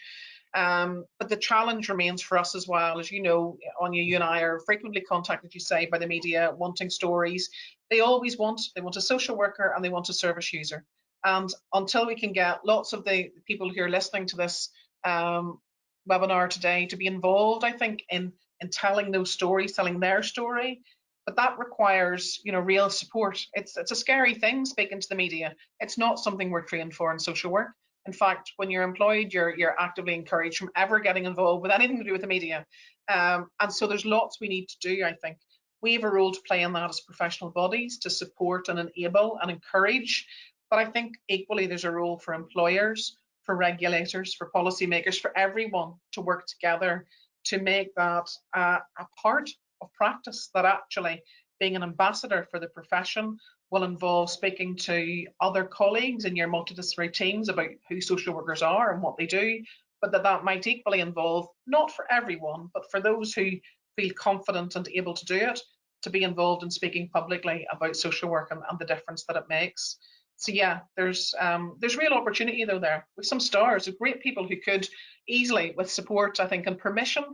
But the challenge remains for us as well. As you know, Anya, you and I are frequently contacted, you say, by the media wanting stories. They want a social worker and they want a service user. And until we can get lots of the people who are listening to this webinar today to be involved, I think, in telling those stories, telling their story, but that requires, you know, real support. It's a scary thing speaking to the media. It's not something we're trained for in social work. In fact, when you're employed, you're actively encouraged from ever getting involved with anything to do with the media. And so there's lots we need to do, I think. We have a role to play in that as professional bodies to support and enable and encourage. But I think equally there's a role for employers, for regulators, for policymakers, for everyone to work together to make that a part of practice, that actually being an ambassador for the profession will involve speaking to other colleagues in your multidisciplinary teams about who social workers are and what they do, but that might equally involve, not for everyone, but for those who feel confident and able to do it, to be involved in speaking publicly about social work and the difference that it makes. So yeah, there's real opportunity though there, with some stars of great people who could easily, with support, I think, and permission,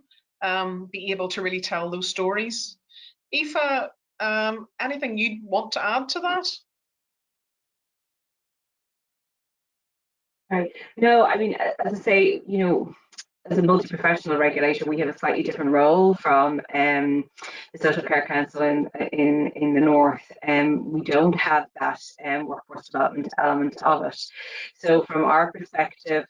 be able to really tell those stories. Aoife, anything you'd want to add to that? Right. No, I mean, as I say, you know, as a multi-professional regulator, we have a slightly different role from the Social Care Council in the North. We don't have that workforce development element of it. So from our perspective,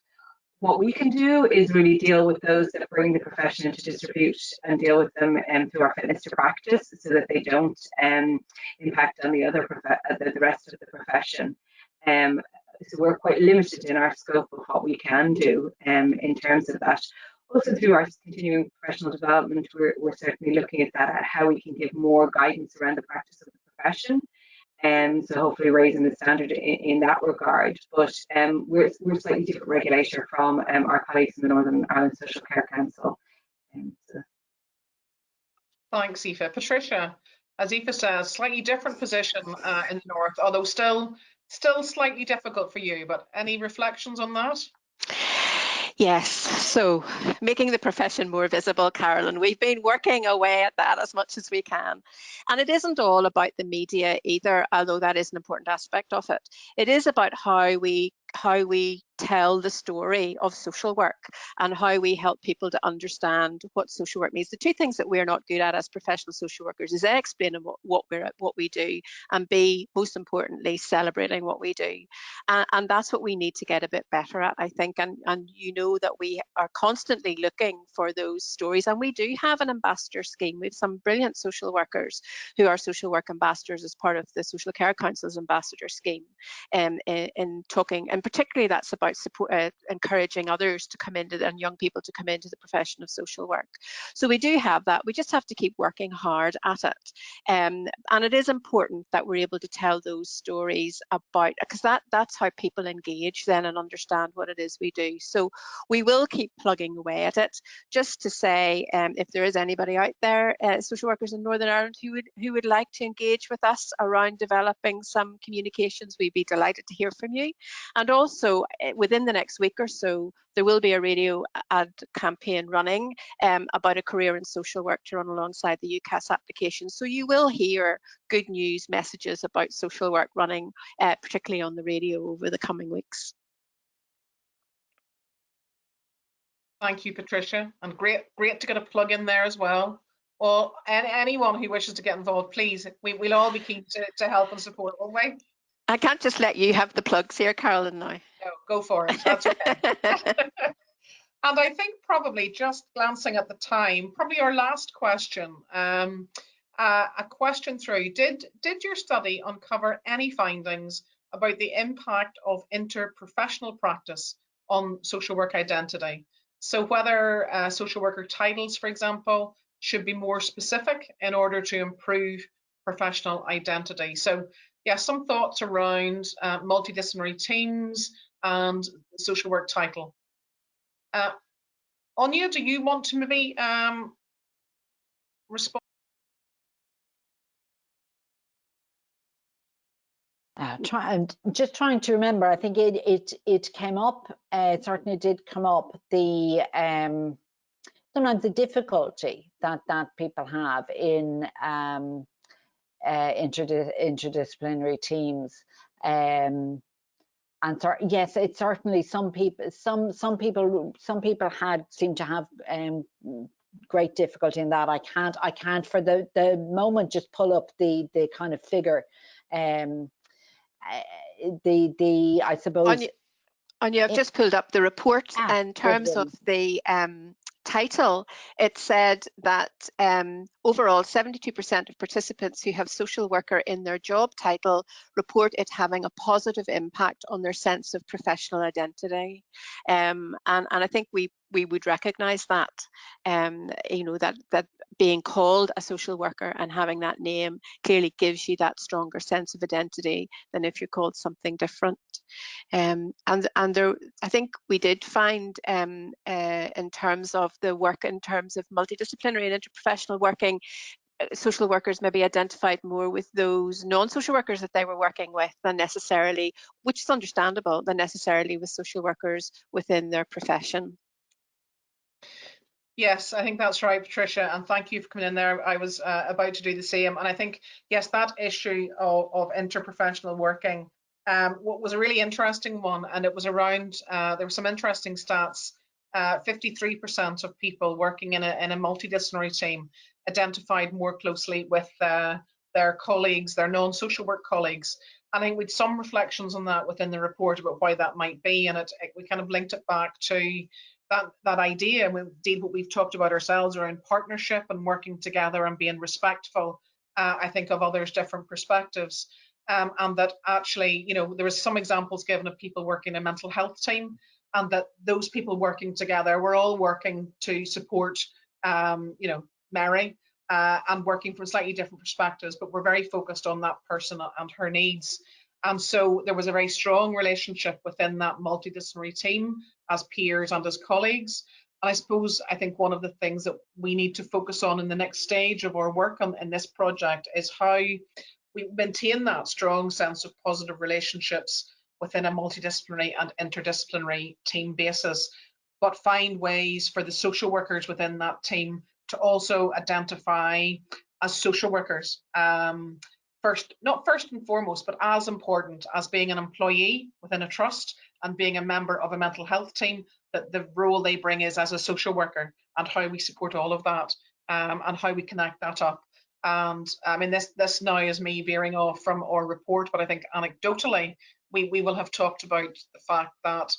what we can do is really deal with those that bring the profession into disrepute and deal with them through our fitness to practice so that they don't impact on the rest of the profession. So we're quite limited in our scope of what we can do in terms of that. Also through our continuing professional development, we're certainly looking at that, at how we can give more guidance around the practice of the profession. So hopefully raising the standard in that regard. But we're a slightly different regulator from our colleagues in the Northern Ireland Social Care Council. So. Thanks, Aoife. Patricia, as Aoife says, slightly different position in the North, although still slightly difficult for you, but any reflections on that? Yes, so making the profession more visible, Carolyn, we've been working away at that as much as we can. And it isn't all about the media either, although that is an important aspect of it. It is about how we tell the story of social work and how we help people to understand what social work means. The two things that we're not good at as professional social workers is A, explaining what we do, and B, most importantly, celebrating what we do. And that's what we need to get a bit better at, I think. And you know that we are constantly looking for those stories, and we do have an ambassador scheme. We have some brilliant social workers who are social work ambassadors as part of the Social Care Council's ambassador scheme, in talking, and particularly that's about support, encouraging others to come into, and young people to come into the profession of social work. So we do have that. We just have to keep working hard at it. And it is important that we're able to tell those stories about, because that's how people engage then and understand what it is we do. So we will keep plugging away at it. Just to say, if there is anybody out there, social workers in Northern Ireland who would like to engage with us around developing some communications, we'd be delighted to hear from you. And also, within the next week or so, there will be a radio ad campaign running about a career in social work to run alongside the UCAS application. So you will hear good news messages about social work running, particularly on the radio over the coming weeks. Thank you, Patricia, and great to get a plug in there as well. Well, anyone who wishes to get involved, please, we'll all be keen to help and support, won't we? I can't just let you have the plugs here, Carolyn, now. No, go for it, that's okay. And I think probably just glancing at the time, probably our last question, a question through, did your study uncover any findings about the impact of interprofessional practice on social work identity? So whether social worker titles, for example, should be more specific in order to improve professional identity. So yeah, some thoughts around multidisciplinary teams and social work title. Anya, do you want to maybe respond? Just trying to remember. I think it came up. It certainly did come up. The sometimes the difficulty that people have in interdisciplinary teams. And yes, it's certainly some people had seem to have great difficulty in that. I can't for the moment just pull up the kind of figure. I suppose. Anya, I've just pulled up the report in terms of the title. It said that overall 72% of participants who have social worker in their job title report it having a positive impact on their sense of professional identity. And I think we would recognise that, you know, that being called a social worker and having that name clearly gives you that stronger sense of identity than if you're called something different. And there, I think we did find in terms of the work, in terms of multidisciplinary and interprofessional working, social workers maybe identified more with those non-social workers that they were working with than necessarily, which is understandable, than necessarily with social workers within their profession. Yes, I think that's right, Patricia, and thank you for coming in there. I was about to do the same, and I think, yes, that issue of interprofessional working was a really interesting one, and it was around, there were some interesting stats. 53% of people working in a multidisciplinary team identified more closely with their colleagues, their non-social work colleagues. I think we had some reflections on that within the report about why that might be, and we kind of linked it back to that idea, and indeed what we've talked about ourselves around partnership and working together and being respectful, I think, of others' different perspectives. And that actually, you know, there was some examples given of people working in a mental health team, and that those people working together were all working to support, you know, Mary, and working from slightly different perspectives, but we're very focused on that person and her needs. And so there was a very strong relationship within that multidisciplinary team as peers and as colleagues. And I think one of the things that we need to focus on in the next stage of our work in this project is how we maintain that strong sense of positive relationships within a multidisciplinary and interdisciplinary team basis, but find ways for the social workers within that team to also identify as social workers. Not first and foremost, but as important as being an employee within a trust and being a member of a mental health team, that the role they bring is as a social worker, and how we support all of that, and how we connect that up. And I mean, this now is me veering off from our report, but I think anecdotally, we will have talked about the fact that,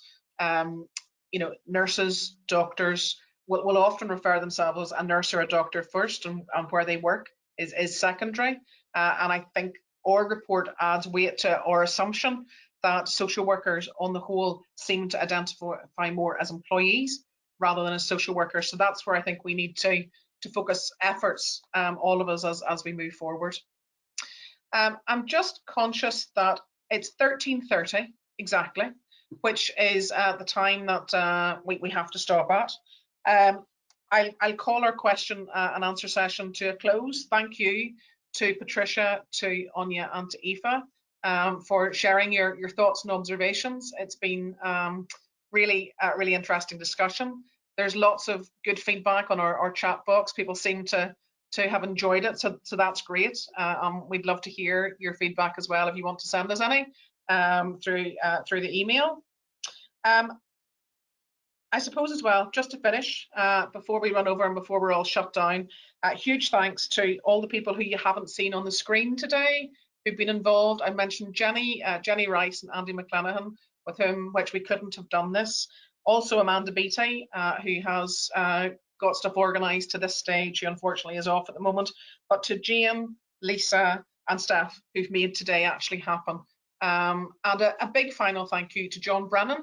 you know, nurses, doctors will often refer themselves as a nurse or a doctor first, and where they work is secondary. And I think our report adds weight to our assumption that social workers on the whole seem to identify more as employees rather than as social workers. So that's where I think we need to focus efforts, all of us, as we move forward. I'm just conscious that it's 13:30 exactly, which is the time that we have to stop at. I'll call our question and answer session to a close. Thank you to Patricia, to Anya, and to Aoife. for sharing your thoughts and observations. It's been really interesting discussion. There's lots of good feedback on our chat box. People seem to have enjoyed it, so that's great. We'd love to hear your feedback as well if you want to send us any through the email. I suppose as well, just to finish, before we run over and before we're all shut down, huge thanks to all the people who you haven't seen on the screen today who've been involved. I mentioned Jenny Rice and Andy McClenaghan, with which we couldn't have done this. Also Amanda Beattie, who has got stuff organised to this stage, who unfortunately is off at the moment, but to Jane, Lisa and Steph, who've made today actually happen. And a big final thank you to John Brennan,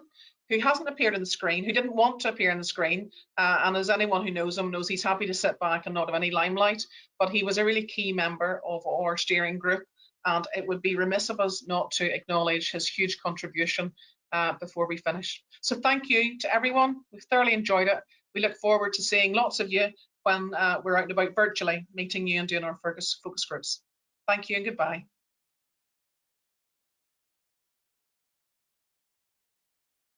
who hasn't appeared on the screen, who didn't want to appear on the screen, and as anyone who knows him knows, he's happy to sit back and not have any limelight, but he was a really key member of our steering group, and it would be remiss of us not to acknowledge his huge contribution before we finish. So thank you to everyone. We've thoroughly enjoyed it. We look forward to seeing lots of you when we're out and about virtually, meeting you and doing our focus groups. Thank you and goodbye.